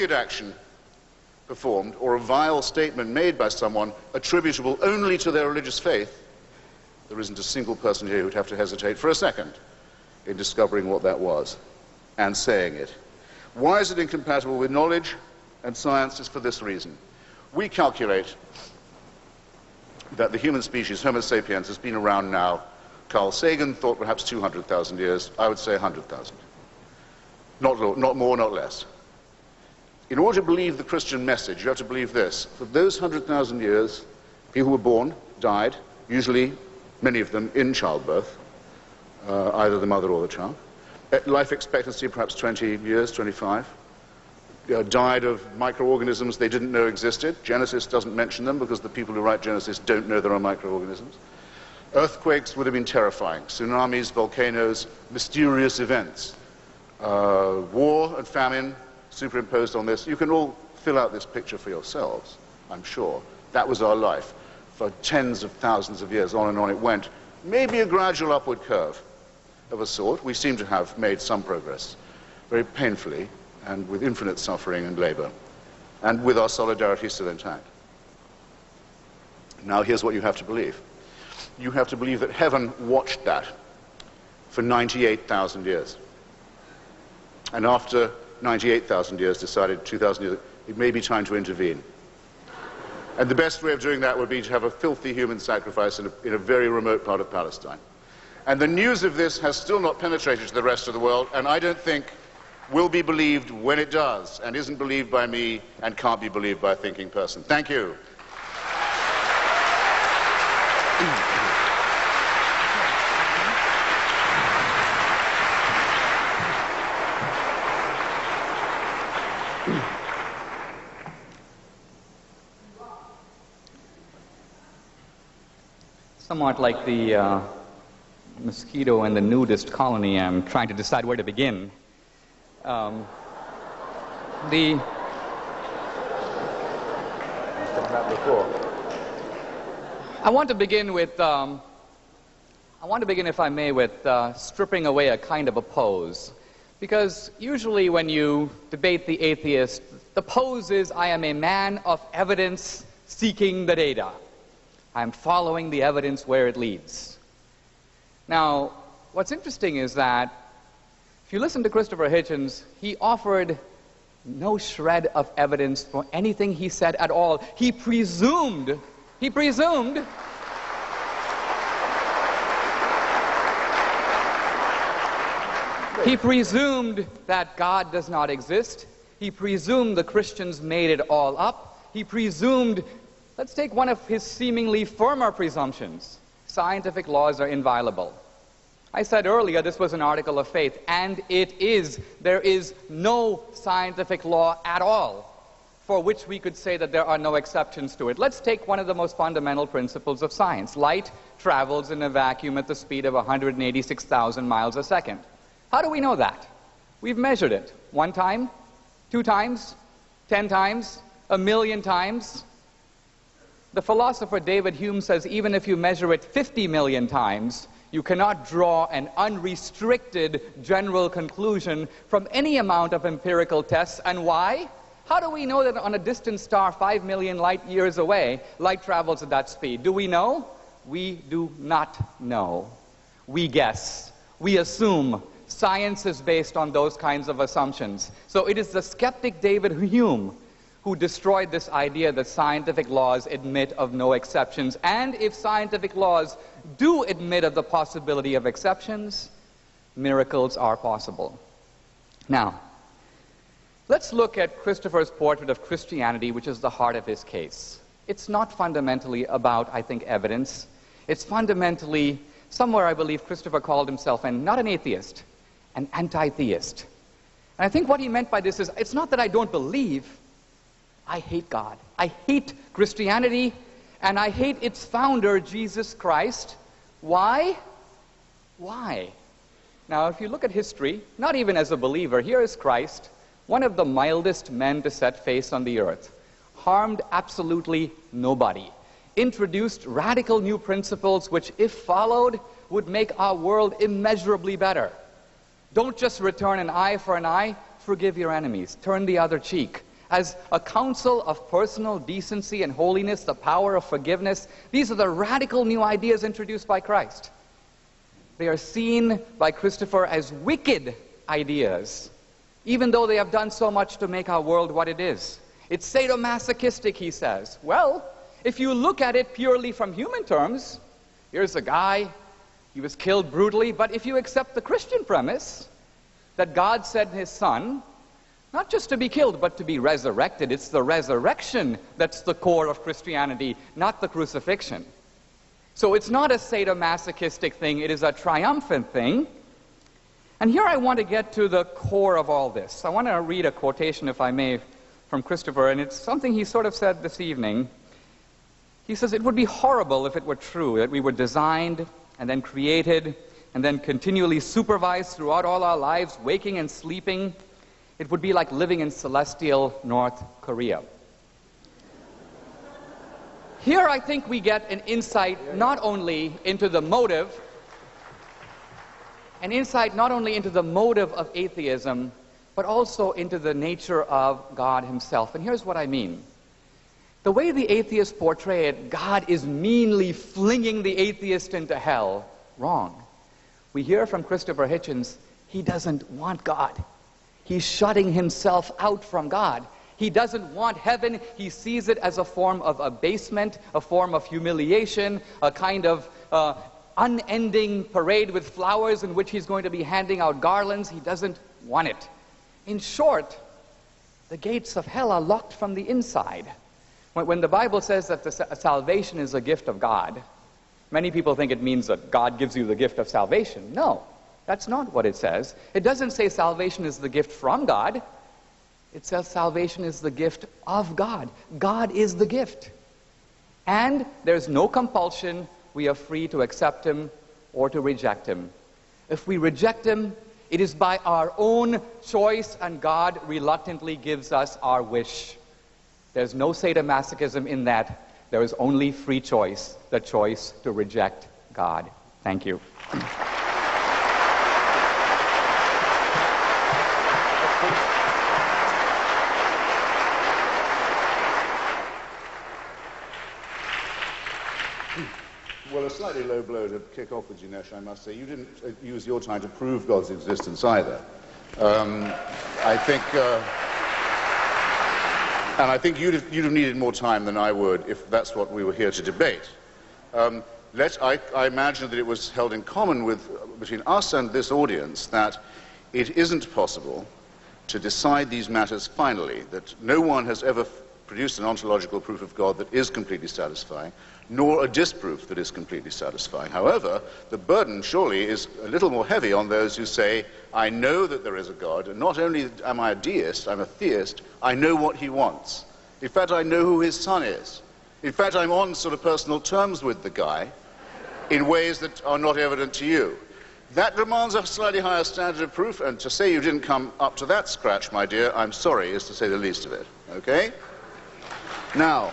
wicked action performed or a vile statement made by someone attributable only to their religious faith, there isn't a single person here who'd have to hesitate for a second in discovering what that was and saying it. Why is it incompatible with knowledge and science? Is for this reason. We calculate that the human species, Homo sapiens, has been around now. Carl Sagan thought perhaps 200,000 years. I would say 100,000. Not more, not less. In order to believe the Christian message, you have to believe this. For those 100,000 years, people were born, died, usually, many of them, in childbirth, either the mother or the child. Life expectancy, perhaps 20 years, 25. Died of microorganisms they didn't know existed. Genesis doesn't mention them because the people who write Genesis don't know there are microorganisms. Earthquakes would have been terrifying. Tsunamis, volcanoes, mysterious events. War and famine superimposed on this. You can all fill out this picture for yourselves, I'm sure. That was our life. For tens of thousands of years, on and on it went. Maybe a gradual upward curve of a sort. We seem to have made some progress, very painfully, and with infinite suffering and labor, and with our solidarity still intact. Now here's what you have to believe. You have to believe that heaven watched that for 98,000 years. And after 98,000 years decided 2,000 years, it may be time to intervene. And the best way of doing that would be to have a filthy human sacrifice in a very remote part of Palestine. And the news of this has still not penetrated to the rest of the world, and I don't think will be believed when it does, and isn't believed by me, and can't be believed by a thinking person. Thank you. Somewhat like the mosquito in the nudist colony, I'm trying to decide where to begin. I want to begin with, if I may, with stripping away a kind of a pose. Because usually when you debate the atheist, the pose is, I am a man of evidence seeking the data. I'm following the evidence where it leads. Now, what's interesting is that if you listen to Christopher Hitchens, he offered no shred of evidence for anything he said at all. He presumed that God does not exist. He presumed the Christians made it all up. He presumed, let's take one of his seemingly firmer presumptions. Scientific laws are inviolable. I said earlier this was an article of faith, and it is. There is no scientific law at all for which we could say that there are no exceptions to it. Let's take one of the most fundamental principles of science. Light travels in a vacuum at the speed of 186,000 miles a second. How do we know that? We've measured it. 1 time, 2 times, 10 times, 1,000,000 times. The philosopher David Hume says even if you measure it 50 million times, you cannot draw an unrestricted general conclusion from any amount of empirical tests. And why? How do we know that on a distant star 5 million light years away, light travels at that speed? Do we know? We do not know. We guess. We assume. Science is based on those kinds of assumptions. So it is the skeptic David Hume who destroyed this idea that scientific laws admit of no exceptions. And if scientific laws do admit of the possibility of exceptions, miracles are possible. Now, let's look at Christopher's portrait of Christianity, which is the heart of his case. It's not fundamentally about, I think, evidence. It's fundamentally, somewhere I believe Christopher called himself, and not an atheist, an anti-theist. And I think what he meant by this is, it's not that I don't believe, I hate God. I hate Christianity, and I hate its founder, Jesus Christ. Why? Why? Now, if you look at history, not even as a believer, here is Christ, one of the mildest men to set face on the earth, harmed absolutely nobody, introduced radical new principles which, if followed, would make our world immeasurably better. Don't just return an eye for an eye, forgive your enemies, turn the other cheek. as a counsel of personal decency and holiness, the power of forgiveness. These are the radical new ideas introduced by Christ. They are seen by Christopher as wicked ideas, even though they have done so much to make our world what it is. It's sadomasochistic, he says. Well, if you look at it purely from human terms, here's a guy, he was killed brutally, but if you accept the Christian premise that God sent his son, not just to be killed, but to be resurrected, it's the resurrection that's the core of Christianity, not the crucifixion. So it's not a sadomasochistic thing, it is a triumphant thing. And here I want to get to the core of all this. I want to read a quotation, if I may, from Christopher, and it's something he sort of said this evening. He says, "It would be horrible if it were true that we were designed and then created and then continually supervised throughout all our lives, waking and sleeping. It would be like living in celestial North Korea." Here I think we get an insight not only into the motive, of atheism, but also into the nature of God himself. And here's what I mean. The way the atheists portray it, God is meanly flinging the atheist into hell. Wrong. We hear from Christopher Hitchens, he doesn't want God. He's shutting himself out from God. He doesn't want heaven. He sees it as a form of abasement, a form of humiliation, a kind of unending parade with flowers in which he's going to be handing out garlands. He doesn't want it. In short, the gates of hell are locked from the inside. When the Bible says that salvation is a gift of God, many people think it means that God gives you the gift of salvation. No, that's not what it says. It doesn't say salvation is the gift from God. It says salvation is the gift of God. God is the gift. And there's no compulsion. We are free to accept him or to reject him. If we reject him, it is by our own choice, and God reluctantly gives us our wish. There's no sadomasochism in that. There is only free choice, the choice to reject God. Thank you. Well, a slightly low blow to kick off with, Jinesh, I must say. You didn't use your time to prove God's existence either. I think you'd have needed more time than I would if that's what we were here to debate. I imagine that it was held in common between us and this audience that it isn't possible to decide these matters finally, that no one has ever produced an ontological proof of God that is completely satisfying, nor a disproof that is completely satisfying. However, the burden surely is a little more heavy on those who say, I know that there is a God, and not only am I a deist, I'm a theist, I know what he wants. In fact, I know who his son is. In fact, I'm on sort of personal terms with the guy in ways that are not evident to you. That demands a slightly higher standard of proof, and to say you didn't come up to that scratch, my dear, I'm sorry, is to say the least of it. Okay? Now,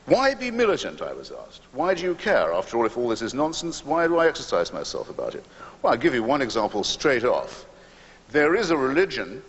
why be militant, I was asked. Why do you care? After all, if all this is nonsense, why do I exercise myself about it? Well, I'll give you one example straight off. There is a religion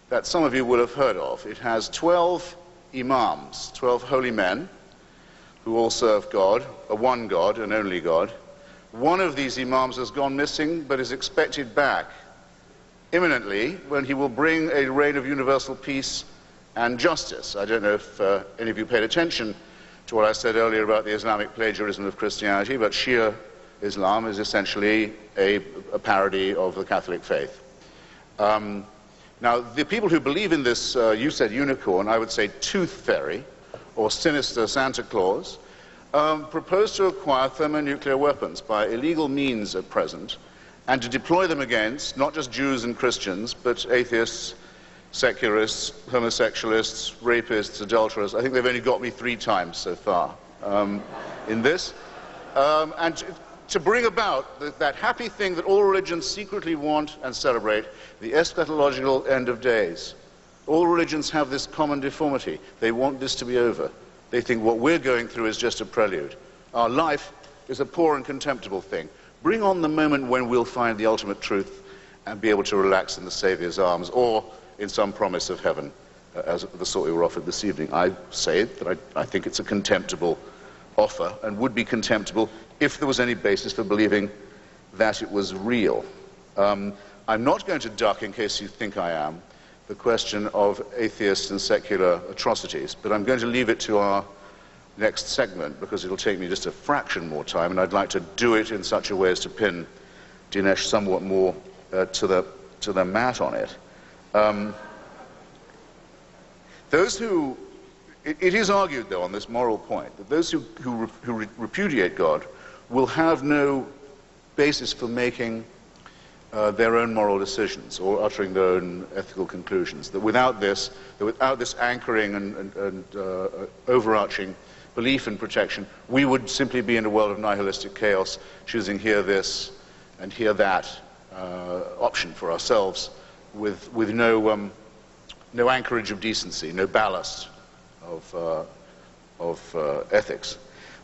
that some of you will have heard of. It has 12 imams, 12 holy men, who all serve God, a one God, an only God. One of these imams has gone missing, but is expected back imminently, when he will bring a reign of universal peace and justice. I don't know if any of you paid attention to what I said earlier about the Islamic plagiarism of Christianity, but Shia Islam is essentially a parody of the Catholic faith. Now, the people who believe in this, you said unicorn, I would say tooth fairy, or sinister Santa Claus, propose to acquire thermonuclear weapons by illegal means at present, and to deploy them against not just Jews and Christians, but atheists, secularists, homosexualists, rapists, adulterers. I think they've only got me 3 times so far in this. And to bring about that happy thing that all religions secretly want and celebrate, the eschatological end of days. All religions have this common deformity. They want this to be over. They think what we're going through is just a prelude. Our life is a poor and contemptible thing. Bring on the moment when we'll find the ultimate truth and be able to relax in the Saviour's arms or in some promise of heaven, as the sort we were offered this evening. I say that I think it's a contemptible offer and would be contemptible if there was any basis for believing that it was real. I'm not going to duck, in case you think I am, the question of atheist and secular atrocities, but I'm going to leave it to our next segment because it'll take me just a fraction more time, and I'd like to do it in such a way as to pin Dinesh somewhat more to the mat on it. It is argued, though, on this moral point, that those who repudiate God will have no basis for making their own moral decisions or uttering their own ethical conclusions. That without this anchoring and overarching belief and protection, we would simply be in a world of nihilistic chaos, choosing here this and here that option for ourselves, with no anchorage of decency, no ballast of ethics.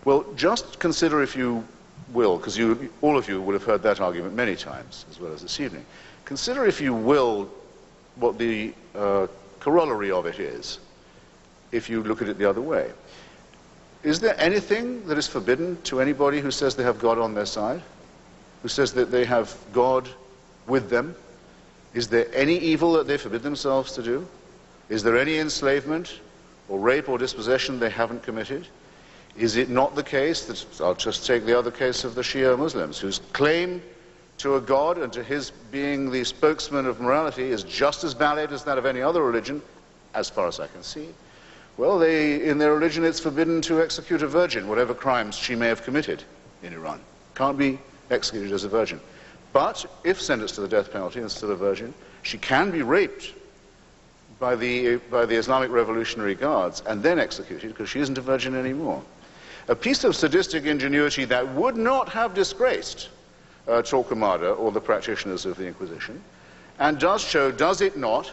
Well, just consider, if you will, because all of you will have heard that argument many times, as well as this evening. Consider, if you will, what the corollary of it is, if you look at it the other way. Is there anything that is forbidden to anybody who says they have God on their side? Who says that they have God with them? Is there any evil that they forbid themselves to do? Is there any enslavement or rape or dispossession they haven't committed? Is it not the case that, I'll just take the other case of the Shia Muslims, whose claim to a God and to his being the spokesman of morality is just as valid as that of any other religion, as far as I can see? Well, in their religion it's forbidden to execute a virgin, whatever crimes she may have committed in Iran. Can't be executed as a virgin. But if sentenced to the death penalty and still a virgin, she can be raped by the Islamic Revolutionary Guards and then executed because she isn't a virgin anymore. A piece of sadistic ingenuity that would not have disgraced Torquemada or the practitioners of the Inquisition, and does show, does it not,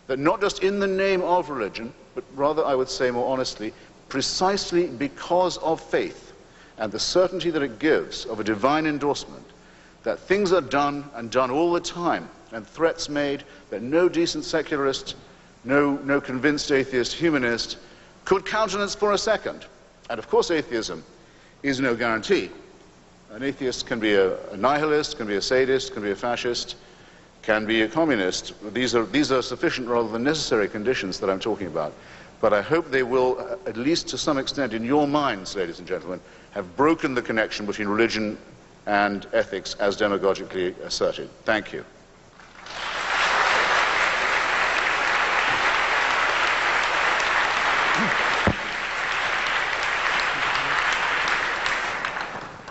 that not just in the name of religion, but rather, I would say more honestly, precisely because of faith and the certainty that it gives of a divine endorsement, that things are done and done all the time, and threats made that no decent secularist, no convinced atheist humanist could countenance for a second. And of course atheism is no guarantee. An atheist can be a nihilist, can be a sadist, can be a fascist, can be a communist. These are sufficient rather than necessary conditions that I'm talking about. But I hope they will, at least to some extent in your minds, ladies and gentlemen, have broken the connection between religion and ethics as demagogically asserted. Thank you.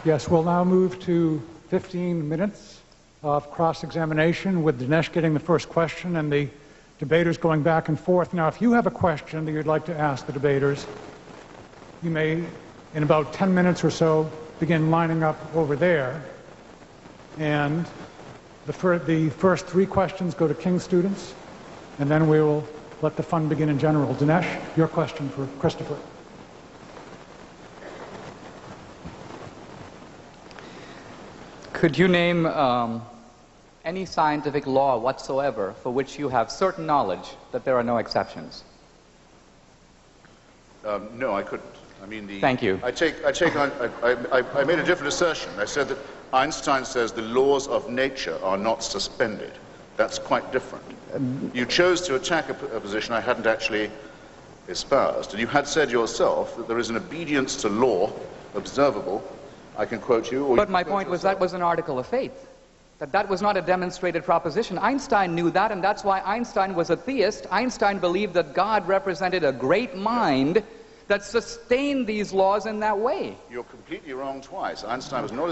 Yes, we'll now move to 15 minutes of cross-examination, with Dinesh getting the first question and the debaters going back and forth. Now, if you have a question that you'd like to ask the debaters, you may, in about 10 minutes or so, begin lining up over there. And the first 3 questions go to King students, and then we will let the fun begin in general. Dinesh, your question for Christopher. Could you name any scientific law whatsoever for which you have certain knowledge that there are no exceptions? No, I couldn't. I mean, Thank you. I made a different assertion. I said that Einstein says the laws of nature are not suspended. That's quite different. You chose to attack a position I hadn't actually espoused. And you had said yourself that there is an obedience to law observable. I can quote you. Or but my point was that was an article of faith. That was not a demonstrated proposition. Einstein knew that, and that's why Einstein was a theist. Einstein believed that God represented a great mind that sustained these laws in that way. You're completely wrong twice. Einstein was not